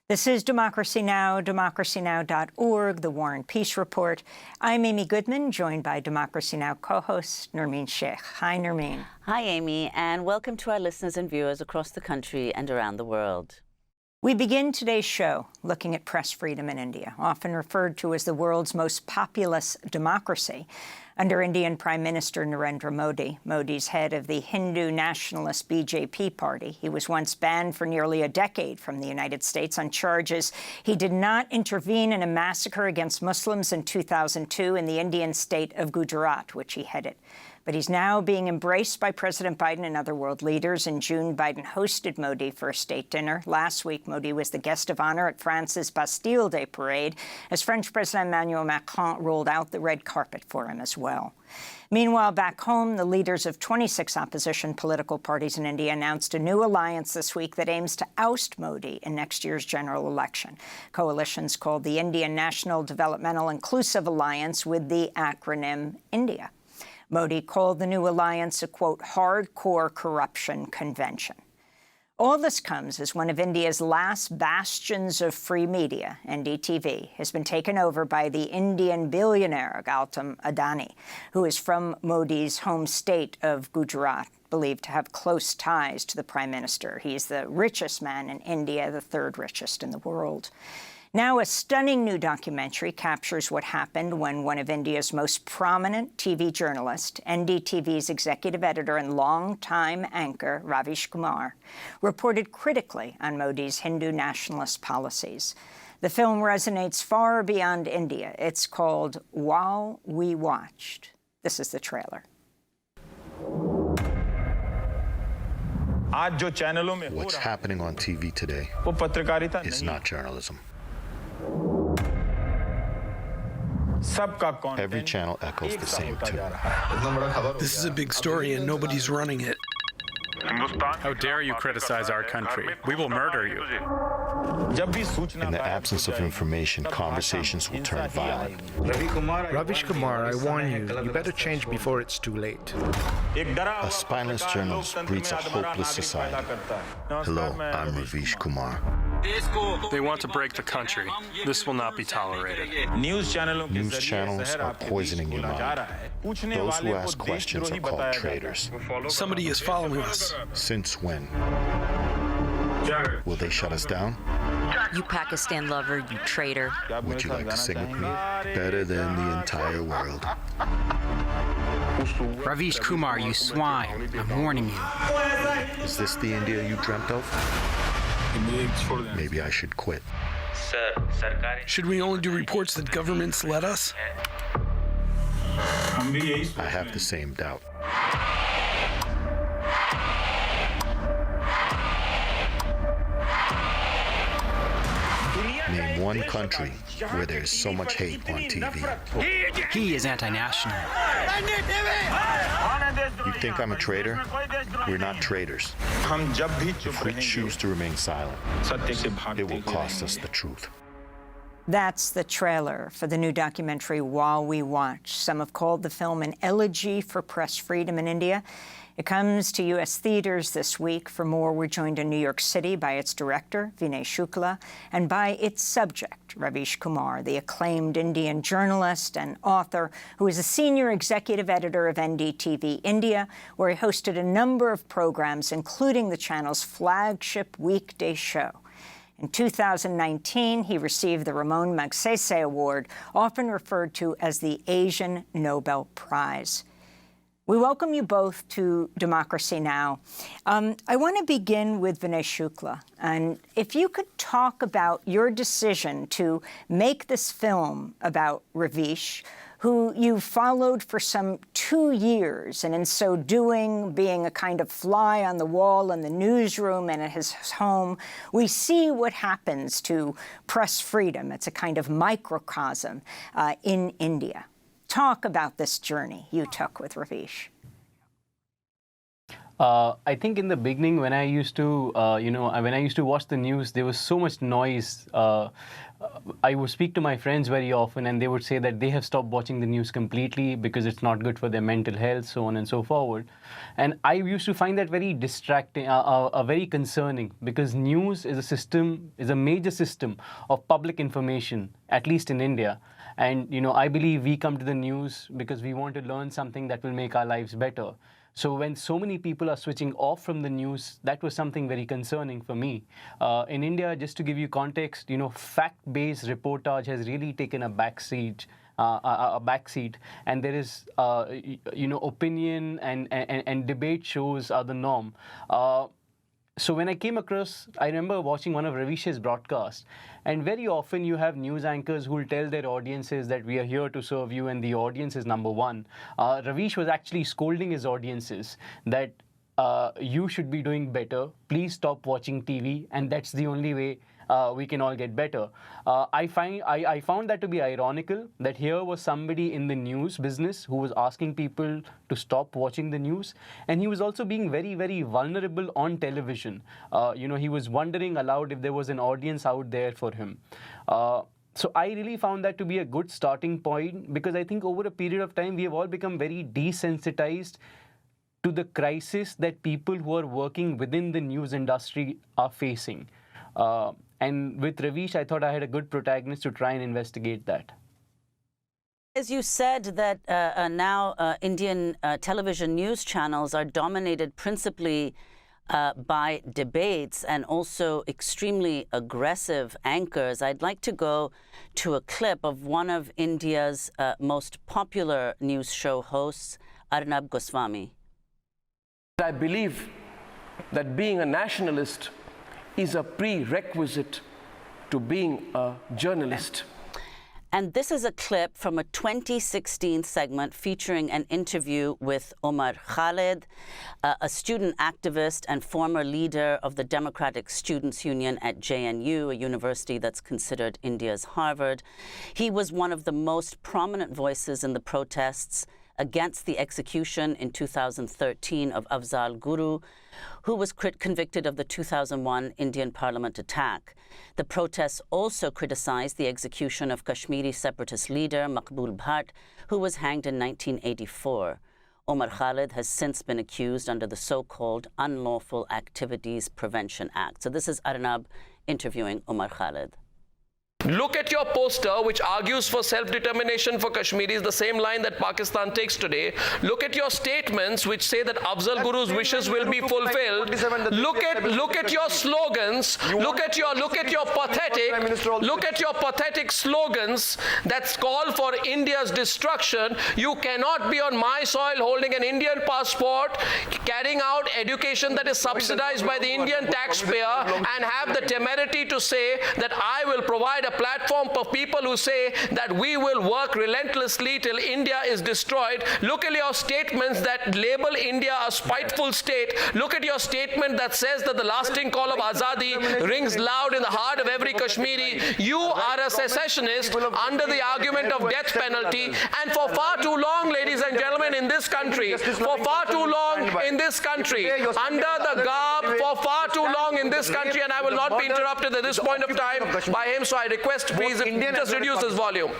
This is Democracy Now!, democracynow.org, The War and Peace Report. I'm Amy Goodman, joined by Democracy Now! Co-host Nermeen Sheikh. Hi, Nermeen. Hi, Amy, and welcome to our listeners and viewers across the country and around the world. We begin today's show looking at press freedom in India, often referred to as the world's most populous democracy. Under Indian Prime Minister Narendra Modi, Modi's head of the Hindu nationalist BJP party, he was once banned for nearly a decade from the United States on charges he did not intervene in a massacre against Muslims in 2002 in the Indian state of Gujarat, which he headed. But he's now being embraced by President Biden and other world leaders. In June, Biden hosted Modi for a state dinner. Last week, Modi was the guest of honor at France's Bastille Day parade, as French President Emmanuel Macron rolled out the red carpet for him as well. Meanwhile, back home, the leaders of 26 opposition political parties in India announced a new alliance this week that aims to oust Modi in next year's general election. Coalitions called the Indian National Developmental Inclusive Alliance, with the acronym INDIA. Modi called the new alliance a, quote, hardcore corruption convention. All this comes as one of India's last bastions of free media, NDTV, has been taken over by the Indian billionaire Gautam Adani, who is from Modi's home state of Gujarat, believed to have close ties to the Prime Minister. He's the richest man in India, the third richest in the world. Now, a stunning new documentary captures what happened when one of India's most prominent TV journalists, NDTV's executive editor and longtime anchor, Ravish Kumar, reported critically on Modi's Hindu nationalist policies. The film resonates far beyond India. It's called While We Watched. This is the trailer. What's happening on TV today is not journalism. Every channel echoes the same tune. This is a big story and nobody's running it. How dare you criticize our country? We will murder you. In the absence of information, conversations will turn violent. Ravish Kumar, I warn you, you better change before it's too late. A spineless journalist breeds a hopeless society. Hello, I'm Ravish Kumar. They want to break the country. This will not be tolerated. News channels are poisoning your mind. Those who ask questions are called traitors. Somebody is following us. Since when? Will they shut us down? You Pakistan lover, you traitor. Would you like to sing with me? Better than the entire world. Ravish Kumar, you swine. I'm warning you. Is this the India you dreamt of? Maybe I should quit. Should we only do reports that governments let us? I have the same doubt. Name one country where there is so much hate on TV. He is anti-national. You think I'm a traitor? We're not traitors. If we choose to remain silent, it will cost us the truth. That's the trailer for the new documentary While We Watch. Some have called the film an elegy for press freedom in India. It comes to U.S. theaters this week. For more, we're joined in New York City by its director, Vinay Shukla, and by its subject, Ravish Kumar, the acclaimed Indian journalist and author who is a senior executive editor of NDTV India, where he hosted a number of programs, including the channel's flagship weekday show. In 2019, he received the Ramon Magsaysay Award, often referred to as the Asian Nobel Prize. We welcome you both to Democracy Now! I want to begin with Vinay Shukla. And if you could talk about your decision to make this film about Ravish, who you followed for some 2 years, and in so doing, being a kind of fly on the wall in the newsroom and at his home, we see what happens to press freedom. It's a kind of microcosm in India. Talk about this journey you took with Ravish. I think in the beginning, when I used to, when I used to watch the news, there was so much noise. I would speak to my friends very often, and they would say that they have stopped watching the news completely because it's not good for their mental health, so on and so forward. And I used to find that very distracting, very concerning, because news is a major system of public information, at least in India. And, I believe we come to the news because we want to learn something that will make our lives better. So when so many people are switching off from the news, that was something very concerning for me. In India, just to give you context, fact-based reportage has really taken a backseat. And there is, opinion and debate shows are the norm. So when I came across, I remember watching one of Ravish's broadcasts, and very often you have news anchors who will tell their audiences that we are here to serve you and the audience is number one. Ravish was actually scolding his audiences that you should be doing better, please stop watching TV, and that's the only way we can all get better. I found that to be ironical, that here was somebody in the news business who was asking people to stop watching the news, and he was also being very, very vulnerable on television. He was wondering aloud if there was an audience out there for him. So I really found that to be a good starting point, because I think over a period of time we have all become very desensitized to the crisis that people who are working within the news industry are facing. And with Ravish, I thought I had a good protagonist to try and investigate that. As you said that now Indian television news channels are dominated principally by debates and also extremely aggressive anchors, I'd like to go to a clip of one of India's most popular news show hosts, Arnab Goswami. I believe that being a nationalist is a prerequisite to being a journalist. And this is a clip from a 2016 segment featuring an interview with Omar Khalid, a student activist and former leader of the Democratic Students' Union at JNU, a university that's considered India's Harvard. He was one of the most prominent voices in the protests against the execution in 2013 of Afzal Guru, who was convicted of the 2001 Indian Parliament attack. The protests also criticized the execution of Kashmiri separatist leader Maqbul Bhatt, who was hanged in 1984. Omar Khalid has since been accused under the so-called Unlawful Activities Prevention Act. So this is Arnab interviewing Omar Khalid. Look at your poster, which argues for self-determination for Kashmiris, the same line that Pakistan takes today. Look at your statements, which say that Afzal Guru's wishes will be fulfilled. Look at your slogans. Look at your pathetic slogans that call for India's destruction. You cannot be on my soil holding an Indian passport, carrying out education that is subsidized by the Indian taxpayer, and have the temerity to say that I will provide a platform for people who say that we will work relentlessly till India is destroyed. Look at your statements that label India a spiteful state. Look at your statement that says that the lasting call of Azadi rings loud in the heart of every Kashmiri. You are a secessionist under the argument of death penalty, and for far too long, ladies and gentlemen, in this country, for far too long in this country, under the garb, for far too long in this country, and I will not be interrupted at this point of time by him, so I request, please, just reduce this volume.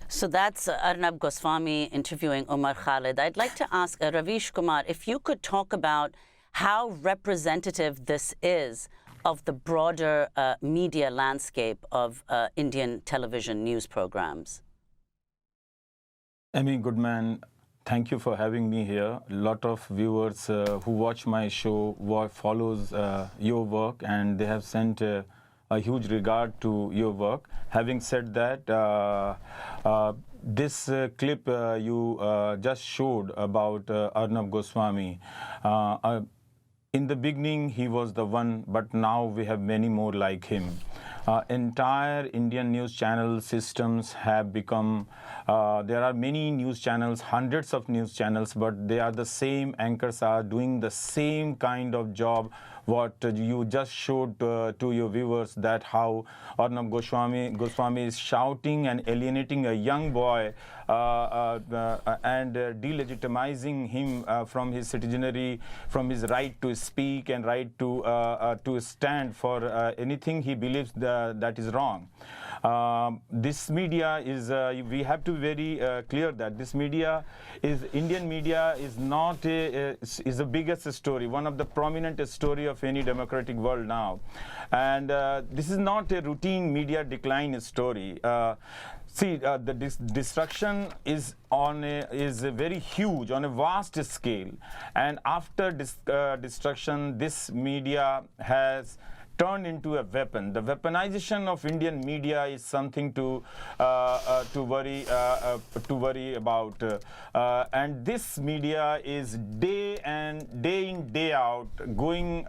So that's Arnab Goswami interviewing Omar Khalid. I'd like to ask Ravish Kumar, if you could talk about how representative this is of the broader media landscape of Indian television news programs. Amy Goodman, thank you for having me here. A lot of viewers who watch my show follows your work, and they have sent a huge regard to your work. Having said that, this clip you just showed about Arnab Goswami, in the beginning he was the one, but now we have many more like him. Entire Indian news channel systems have become, there are many news channels, hundreds of news channels, but they are the same anchors are doing the same kind of job what you just showed to your viewers, that how Arnab Goswami is shouting and alienating a young boy and delegitimizing him from his citizenry, from his right to speak and right to stand for anything he believes that is wrong. This media is, we have to be very clear that this media is, Indian media is not is the biggest story, one of the prominent story of any democratic world now. And this is not a routine media decline story. See, the destruction is very huge, on a vast scale. And after destruction, this media has turned into a weapon. The weaponization of Indian media is something to worry about. And this media is day in, day out going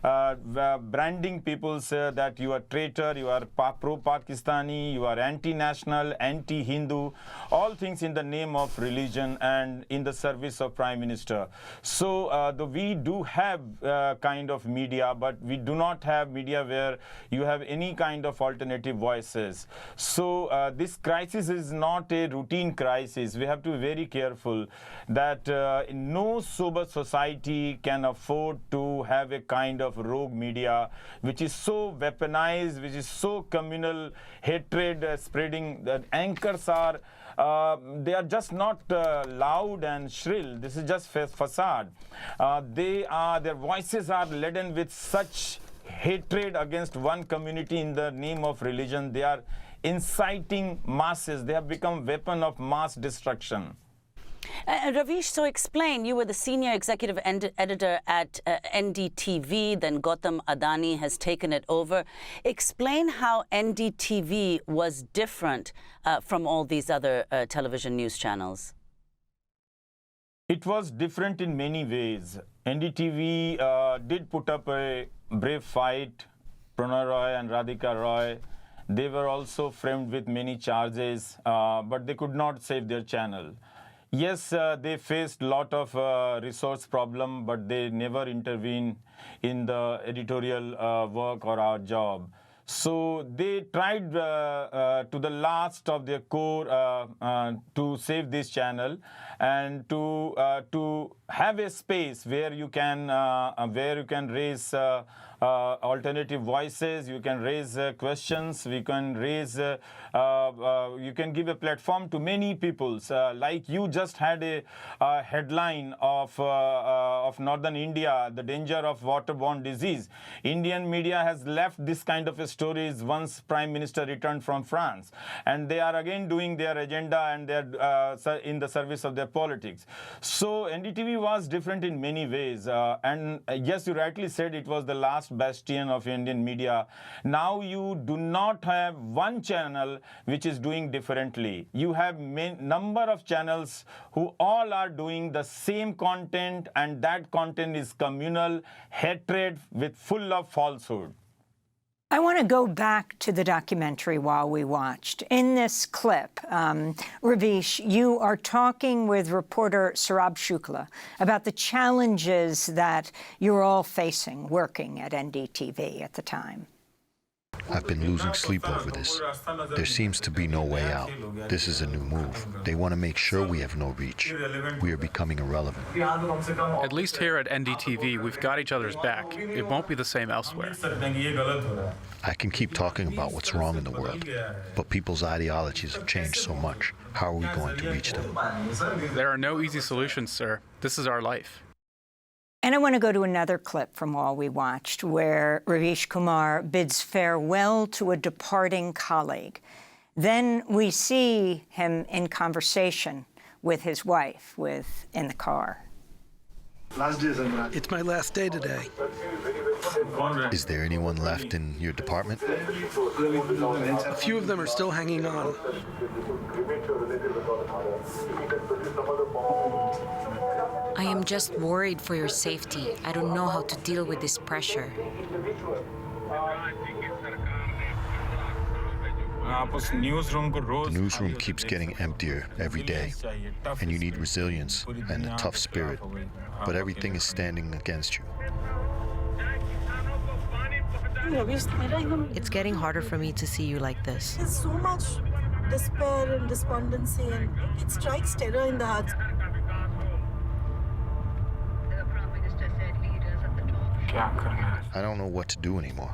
branding people that you are traitor, you are pro-Pakistani, you are anti-national, anti-Hindu, all things in the name of religion and in the service of Prime Minister. So we do have kind of media, but we do not have media where you have any kind of alternative voices. So this crisis is not a routine crisis. We have to be very careful that no sober society can afford to have a kind of rogue media which is so weaponized, which is so communal hatred spreading. The anchors are they are just not loud and shrill. This is just facade. Their voices are laden with such hatred against one community in the name of religion. They are inciting masses. They have become weapon of mass destruction. Ravish, so explain, you were the senior executive editor at NDTV, then Gautam Adani has taken it over. Explain how NDTV was different from all these other television news channels. It was different in many ways. NDTV did put up a brave fight. Pranay Roy and Radhika Roy, they were also framed with many charges, but they could not save their channel. Yes, they faced a lot of resource problem, but they never intervened in the editorial work or our job. So they tried to the last of their core to save this channel and to have a space where you can raise alternative voices, you can raise questions, we can raise, you can give a platform to many people. Like you just had a headline of Northern India, the danger of waterborne disease. Indian media has left this kind of stories once Prime Minister returned from France. And they are again doing their agenda and they're in the service of their politics. So NDTV was different in many ways. And yes, you rightly said it was the last bastion of Indian media. Now you do not have one channel which is doing differently. You have number of channels who all are doing the same content, and that content is communal hatred with full of falsehood. I want to go back to the documentary While We Watched. In this clip, Ravish, you are talking with reporter Vinay Shukla about the challenges that you're all facing working at NDTV at the time. I've been losing sleep over this. There seems to be no way out. This is a new move. They want to make sure we have no reach. We are becoming irrelevant. At least here at NDTV, we've got each other's back. It won't be the same elsewhere. I can keep talking about what's wrong in the world, but people's ideologies have changed so much. How are we going to reach them? There are no easy solutions, sir. This is our life. And I want to go to another clip from While We Watched, where Ravish Kumar bids farewell to a departing colleague. Then we see him in conversation with his wife in the car. It's my last day today. Is there anyone left in your department? A few of them are still hanging on. I am just worried for your safety. I don't know how to deal with this pressure. The newsroom keeps getting emptier every day, and you need resilience and a tough spirit, but everything is standing against you. It's getting harder for me to see you like this. There's so much despair and despondency, and it strikes terror in the hearts. I don't know what to do anymore.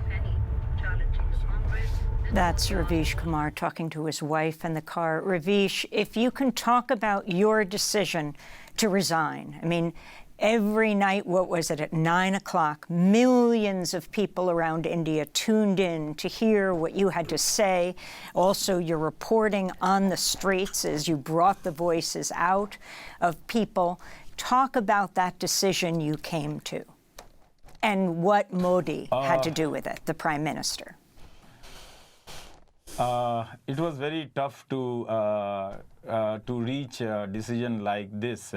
That's Ravish Kumar talking to his wife in the car. Ravish, if you can talk about your decision to resign. I mean, every night, what was it, at 9 o'clock, millions of people around India tuned in to hear what you had to say. Also, your reporting on the streets as you brought the voices out of people. Talk about that decision you came to and what Modi had to do with it, the Prime Minister. It was very tough to reach a decision like this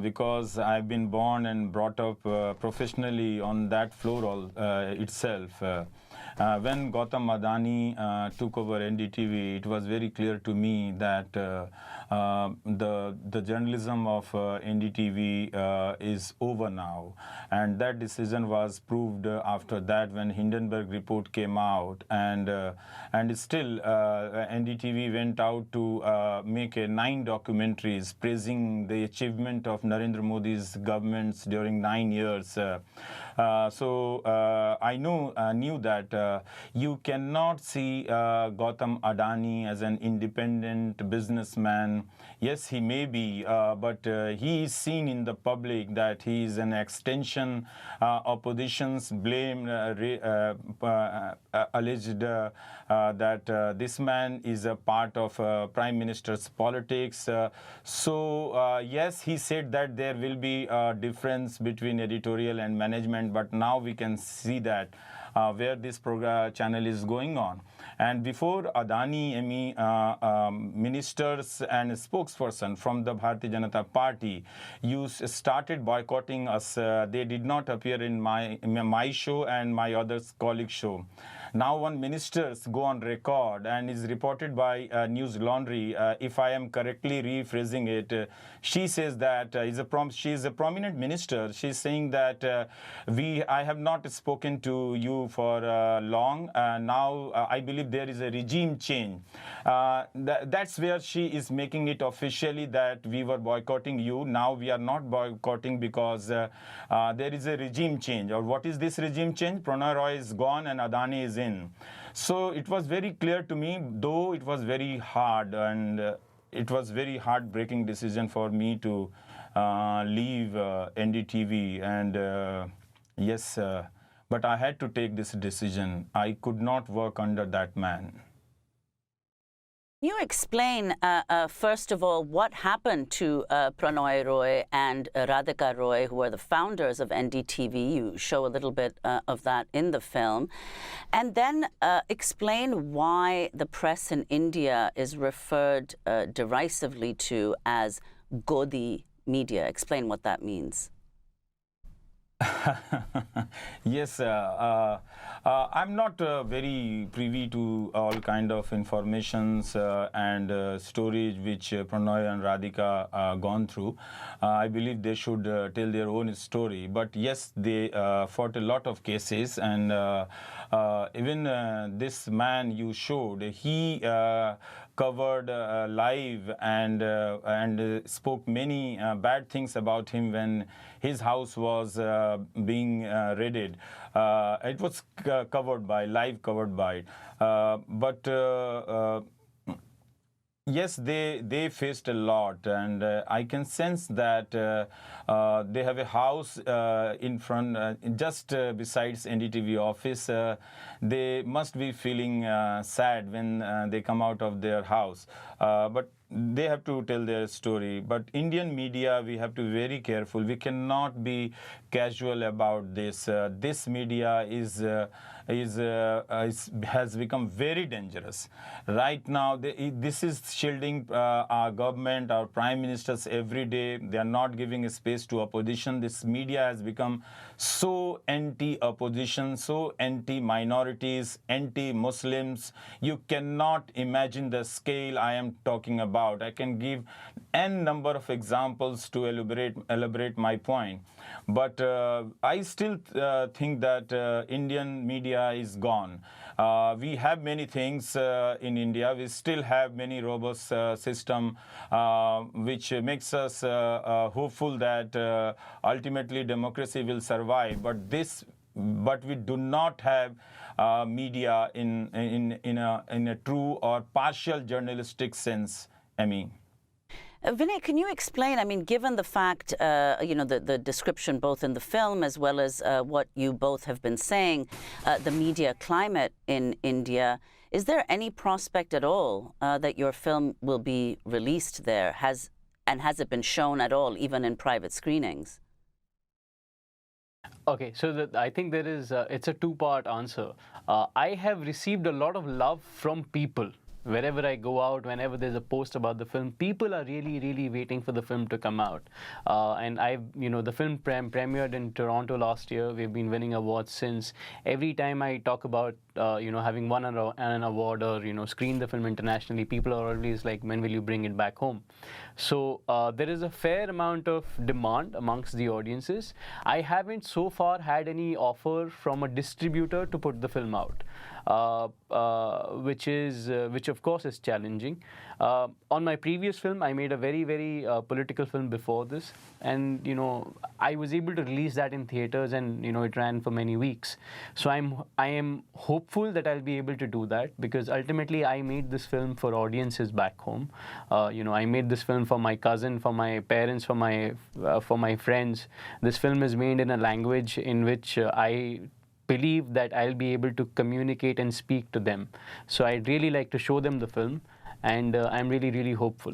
because I've been born and brought up professionally on that floor itself. When Gautam Adani took over NDTV, it was very clear to me that the journalism of NDTV is over now, and that decision was proved after that when Hindenburg report came out, and still NDTV went out to make 9 documentaries praising the achievement of Narendra Modi's governments during 9 years. So I knew that you cannot see Gautam Adani as an independent businessman. Yes, he may be, but he is seen in the public that he is an extension. Opposition's blame alleged that this man is a part of Prime Minister's politics. So yes, he said that there will be a difference between editorial and management, but now we can see that where this channel is going on. And before Adani, ministers and spokesperson from the Bharatiya Janata Party started boycotting us. They did not appear in my show and my other colleagues' show. Now one minister go on record and is reported by News Laundry, if I am correctly rephrasing it, she says that she is a prominent minister. She's saying that I have not spoken to you for long. Now I believe there is a regime change. That's where she is making it officially that we were boycotting you. Now we are not boycotting because there is a regime change. Or what is this regime change? Pranay Roy is gone and Adani is in. So it was very clear to me, though it was very hard, and it was very heartbreaking decision for me to leave NDTV. And yes, but I had to take this decision. I could not work under that man. Can you explain, first of all, what happened to Pranay Roy and Radhika Roy, who are the founders of NDTV? You show a little bit of that in the film. And then explain why the press in India is referred derisively to as Godi media. Explain what that means. Yes, I'm not very privy to all kind of informations and stories which Pranay and Radhika gone through. I believe they should tell their own story. But yes, they fought a lot of cases, and even this man you showed, he covered live and spoke many bad things about him when his house was being raided. It was covered by. But yes, they faced a lot, and I can sense that they have a house in front, just besides NDTV office. They must be feeling sad when they come out of their house. But they have to tell their story. But Indian media, we have to be very careful. We cannot be casual about this. This media has become very dangerous. Right now, this is shielding our government, our prime ministers every day. They are not giving a space to opposition. This media has become so anti-opposition, so anti-minorities, anti-Muslims. You cannot imagine the scale I am talking about. about. I can give n number of examples to elaborate my point. But I still think that Indian media is gone. We have many things in India. We still have many robust system, which makes us hopeful that ultimately democracy will survive. But we do not have media in a true or partial journalistic sense. I mean. Vinay, can you explain, I mean, given the fact, the description both in the film as well as what you both have been saying, the media climate in India, is there any prospect at all that your film will be released there? Has it been shown at all, even in private screenings? Okay, so I think there is, it's a two-part answer. I have received a lot of love from people. Wherever I go out, whenever there's a post about the film, people are really, really waiting for the film to come out. And the film premiered in Toronto last year. We've been winning awards since. Every time I talk about, having won an award or, screen the film internationally, people are always like, when will you bring it back home? So there is a fair amount of demand amongst the audiences. I haven't so far had any offer from a distributor to put the film out. Which of course is challenging. On my previous film, I made a very, very political film before this, and I was able to release that in theaters, and it ran for many weeks. So I am hopeful that I'll be able to do that, because ultimately I made this film for audiences back home. I made this film for my cousin, for my parents, for my friends. This film is made in a language in which I believe that I'll be able to communicate and speak to them. So I'd really like to show them the film, and I'm really, really hopeful.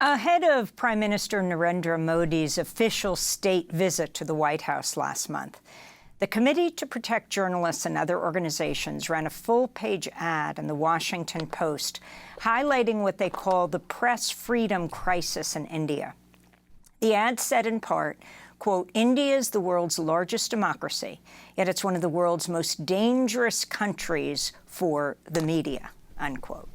Ahead of Prime Minister Narendra Modi's official state visit to the White House last month, the Committee to Protect Journalists and Other Organizations ran a full-page ad in the Washington Post highlighting what they call the press freedom crisis in India. The ad said in part, quote, "India is the world's largest democracy, yet it's one of the world's most dangerous countries for the media," unquote.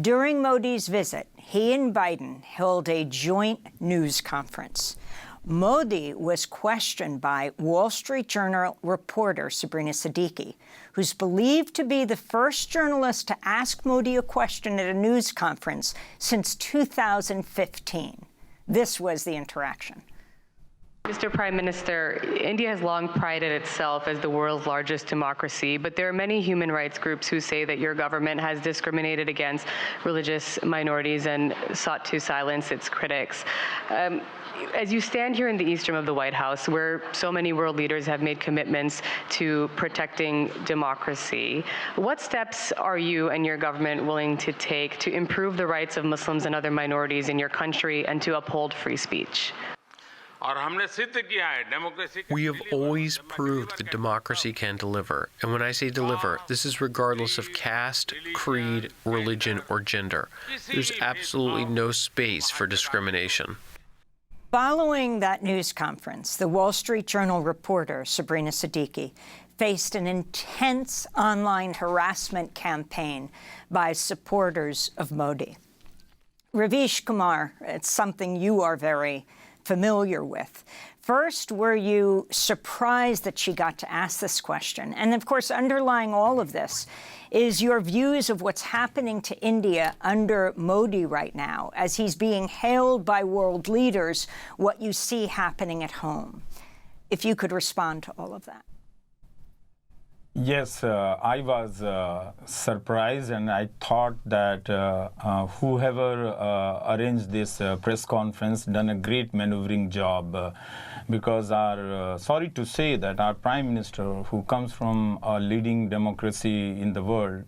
During Modi's visit, he and Biden held a joint news conference. Modi was questioned by Wall Street Journal reporter Sabrina Siddiqui, who's believed to be the first journalist to ask Modi a question at a news conference since 2015. This was the interaction. Mr. Prime Minister, India has long prided itself as the world's largest democracy, but there are many human rights groups who say that your government has discriminated against religious minorities and sought to silence its critics. As you stand here in the east room of the White House, where so many world leaders have made commitments to protecting democracy, what steps are you and your government willing to take to improve the rights of Muslims and other minorities in your country and to uphold free speech? We have always proved that democracy can deliver. And when I say deliver, this is regardless of caste, creed, religion, or gender. There's absolutely no space for discrimination. Following that news conference, the Wall Street Journal reporter, Sabrina Siddiqui, faced an intense online harassment campaign by supporters of Modi. Ravish Kumar, it's something you are very familiar with. First, were you surprised that she got to ask this question? And of course, underlying all of this is your views of what's happening to India under Modi right now, as he's being hailed by world leaders, what you see happening at home. If you could respond to all of that. Yes, I was surprised, and I thought that whoever arranged this press conference done a great maneuvering job, because sorry to say that our Prime Minister, who comes from a leading democracy in the world,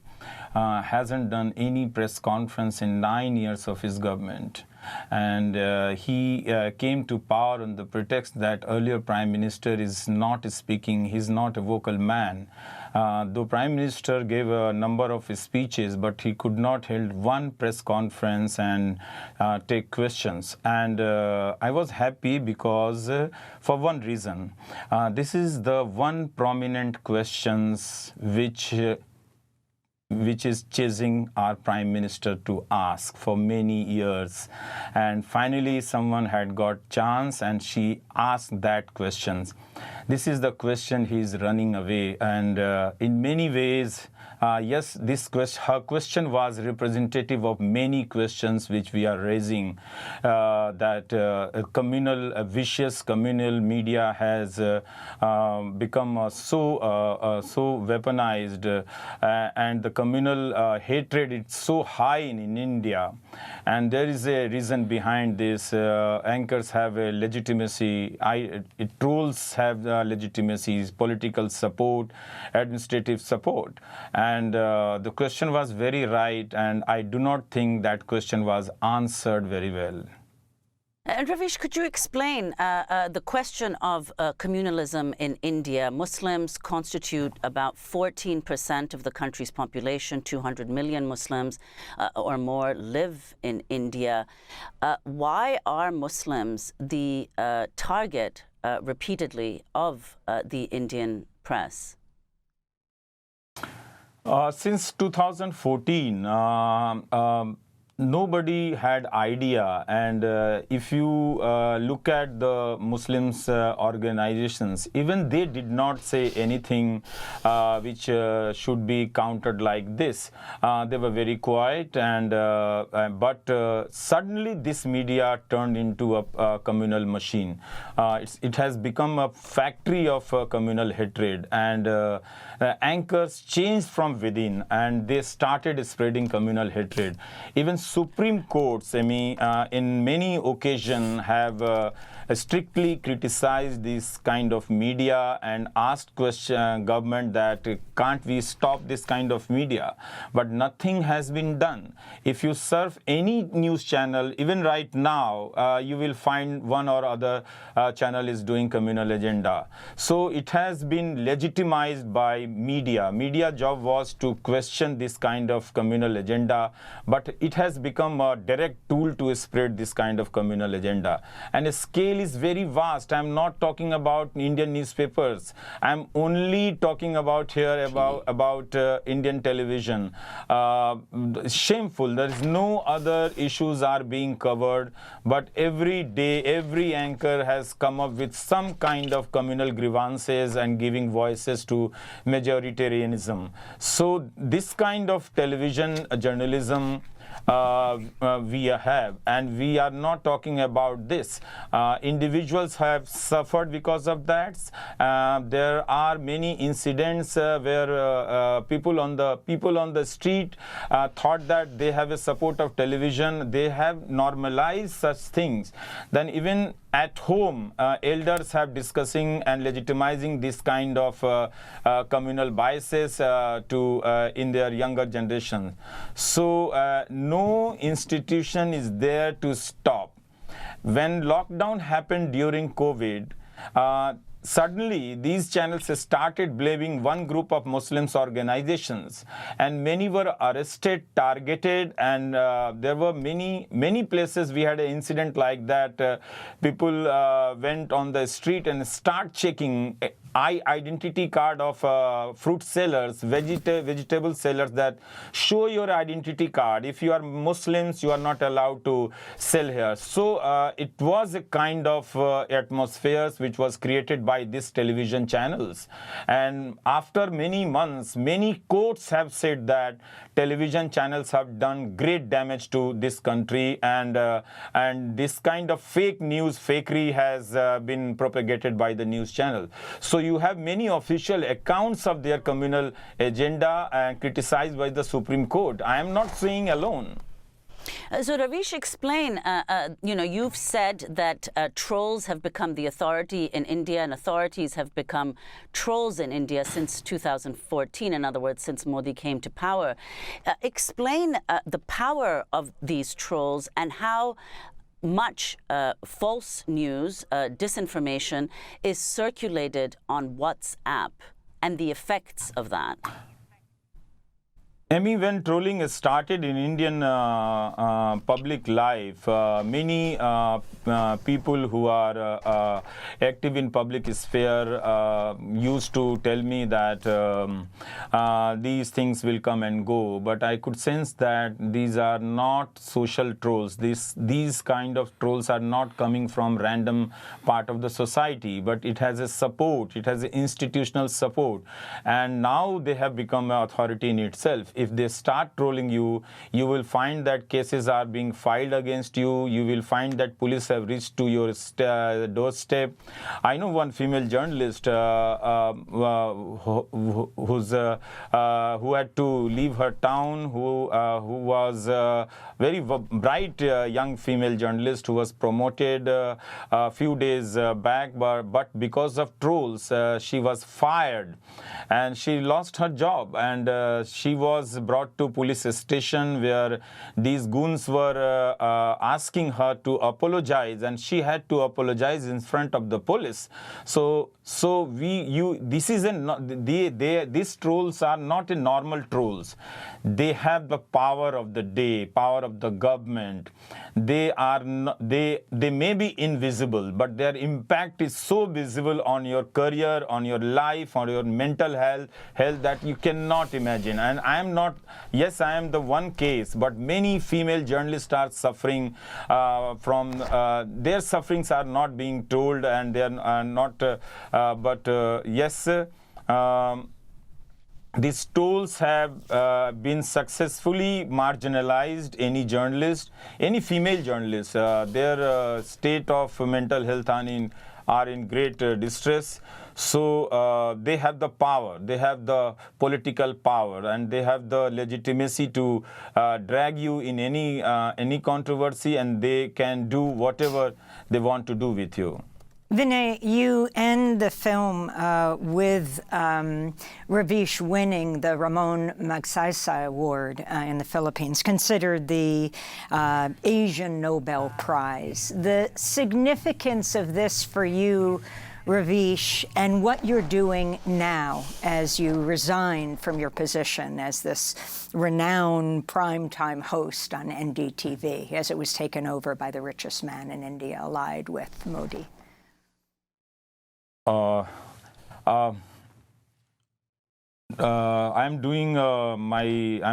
hasn't done any press conference in 9 years of his government. And he came to power on the pretext that earlier Prime Minister is not speaking, he's not a vocal man. The Prime Minister gave a number of speeches, but he could not hold one press conference and take questions. And I was happy because, for one reason, this is the one prominent questions which which is chasing our Prime Minister to ask for many years. And finally, someone had got chance and she asked that question. This is the question he's running away. And in many ways, yes, her question was representative of many questions which we are raising, that a vicious communal media has become so weaponized, and the communal hatred is so high in India. And there is a reason behind this. Anchors have a legitimacy, trolls have legitimacies, political support, administrative support. And the question was very right, and I do not think that question was answered very well. And Ravish, could you explain the question of communalism in India? Muslims constitute about 14% of the country's population. 200 million Muslims or more live in India. Why are Muslims the target repeatedly of the Indian press? Since 2014, nobody had idea, and if you look at the Muslims organizations, even they did not say anything which should be countered like this. They were very quiet, and but suddenly this media turned into a communal machine. It has become a factory of communal hatred, and anchors changed from within, and they started spreading communal hatred. Even Supreme Courts, in many occasions have strictly criticized this kind of media and asked government that can't we stop this kind of media, but nothing has been done. If you surf any news channel, even right now, you will find one or other channel is doing communal agenda. So it has been legitimized by media. Media job was to question this kind of communal agenda, but it has become a direct tool to spread this kind of communal agenda. And the scale is very vast. I'm not talking about Indian newspapers. I'm only talking about here about Indian television. Shameful. There is no other issues are being covered, but every day, every anchor has come up with some kind of communal grievances and giving voices to majoritarianism. So this kind of television journalism we have, and we are not talking about this. Individuals have suffered because of that. There are many incidents where people on the street thought that they have a support of television. They have normalized such things. Then even at home, elders have discussing and legitimizing this kind of communal biases in their younger generation. So no institution is there to stop. When lockdown happened during COVID, suddenly these channels started blaming one group of Muslims organizations, and many were arrested, targeted, and there were many places we had an incident like that. People went on the street and start checking identity card of fruit sellers, vegetable sellers, that show your identity card. If you are Muslims, you are not allowed to sell here. So it was a kind of atmosphere which was created by these television channels. And after many months, many courts have said that television channels have done great damage to this country, and this kind of fake news, fakery has been propagated by the news channel. So you have many official accounts of their communal agenda and criticized by the Supreme Court. I am not saying alone. So Ravish, explain, you've said that trolls have become the authority in India, and authorities have become trolls in India since 2014, in other words, since Modi came to power. Explain the power of these trolls and how much false news, disinformation is circulated on WhatsApp and the effects of that. When trolling started in Indian public life, many people who are active in public sphere used to tell me that these things will come and go, but I could sense that these are not social trolls. These kind of trolls are not coming from random part of the society, but it has a support, it has an institutional support, and now they have become an authority in itself. If they start trolling you, you will find that cases are being filed against you. You will find that police have reached to your doorstep. I know one female journalist who had to leave her town, who was a very bright young female journalist who was promoted a few days back, but because of trolls, she was fired and she lost her job, and she was brought to police station where these goons were asking her to apologize, and she had to apologize in front of the police. These trolls are not a normal trolls. They have the power of the day, power of the government. They may be invisible, but their impact is so visible on your career, on your life, on your mental health that you cannot imagine. And I am the one case, but many female journalists are suffering from their sufferings are not being told, and they are not. These trolls have been successfully marginalized. Any journalist, any female journalist, their state of mental health are in great distress. So they have the power, they have the political power, and they have the legitimacy to drag you in any controversy, and they can do whatever they want to do with you. Vinay, you end the film with Ravish winning the Ramon Magsaysay Award in the Philippines, considered the Asian Nobel Prize. The significance of this for you, Ravish, and what you're doing now as you resign from your position as this renowned primetime host on NDTV, as it was taken over by the richest man in India, allied with Modi. I'm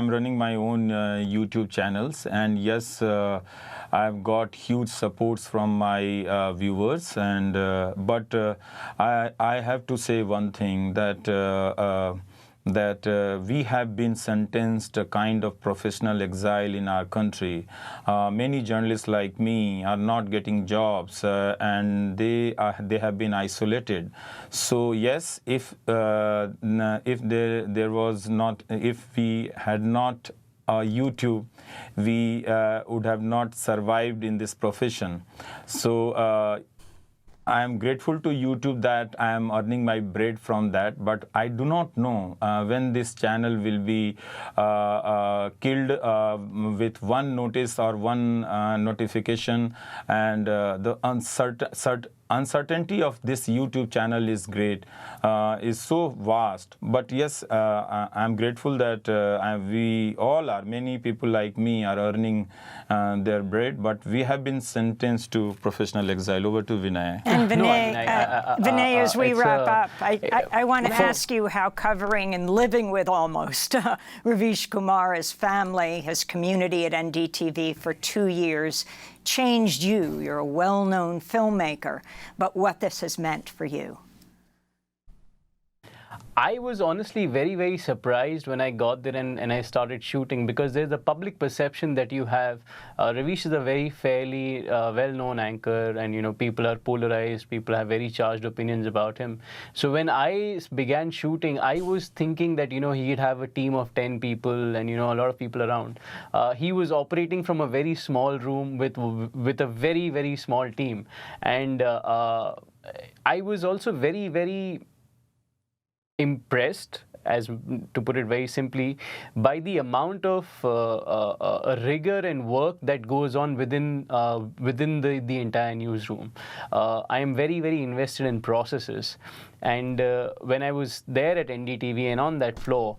running my own YouTube channels, and yes, I've got huge supports from my viewers, and but I have to say one thing, that we have been sentenced a kind of professional exile in our country. Many journalists like me are not getting jobs, and they have been isolated. So yes, if we had not YouTube, we would have not survived in this profession. So I am grateful to YouTube that I am earning my bread from that, but I do not know when this channel will be killed with one notice or one notification, and the uncertainty of this YouTube channel is great, is so vast. But yes, I'm grateful that many people like me are earning their bread, but we have been sentenced to professional exile. Over to Vinay. And Vinay, as we wrap up, I want to ask you how covering and living with almost Ravish Kumar, his family, his community at NDTV for 2 years changed you. You're a well-known filmmaker, but what this has meant for you. I was honestly very, very surprised when I got there and I started shooting, because there's a public perception that you have. Ravish is a very fairly well-known anchor, and people are polarized, people have very charged opinions about him. So when I began shooting, I was thinking that he'd have a team of 10 people and a lot of people around. He was operating from a very small room with a very, very small team, and I was also very, very impressed, to put it very simply, by the amount of rigor and work that goes on within the entire newsroom. I am very, very invested in processes, and when I was there at NDTV and on that floor,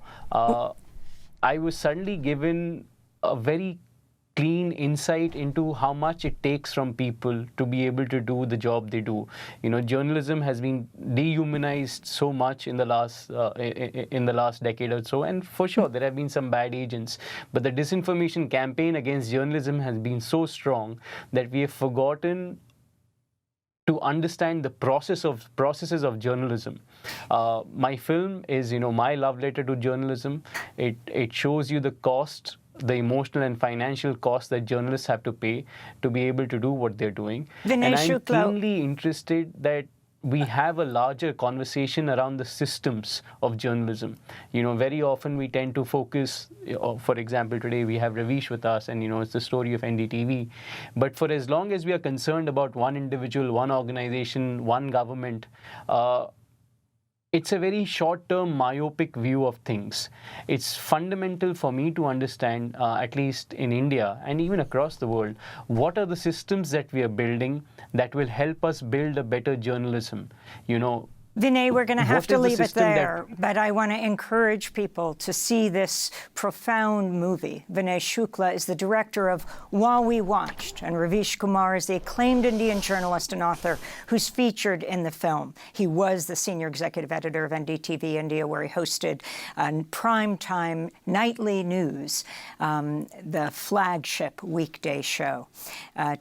I was suddenly given a very clean insight into how much it takes from people to be able to do the job they do. You know, journalism has been dehumanized so much in the last decade or so, and for sure there have been some bad agents. But the disinformation campaign against journalism has been so strong that we have forgotten to understand the processes of journalism. My film is, my love letter to journalism. It shows you the cost, the emotional and financial cost that journalists have to pay to be able to do what they're doing. Vinay And I'm Shukla, keenly interested that we have a larger conversation around the systems of journalism. Very often we tend to focus, for example, today we have Ravish with us, and it's the story of NDTV. But for as long as we are concerned about one individual, one organization, one government, it's a very short-term, myopic view of things. It's fundamental for me to understand, at least in India and even across the world, what are the systems that we are building that will help us build a better journalism. Vinay, we're going to have to leave it there, but I want to encourage people to see this profound movie. Vinay Shukla is the director of While We Watched, and Ravish Kumar is the acclaimed Indian journalist and author who's featured in the film. He was the senior executive editor of NDTV India, where he hosted primetime nightly news, the flagship weekday show.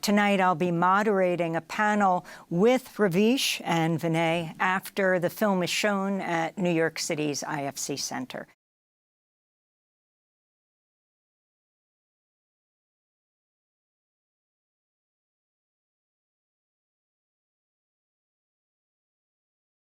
Tonight, I'll be moderating a panel with Ravish and Vinay after the film is shown at New York City's IFC Center.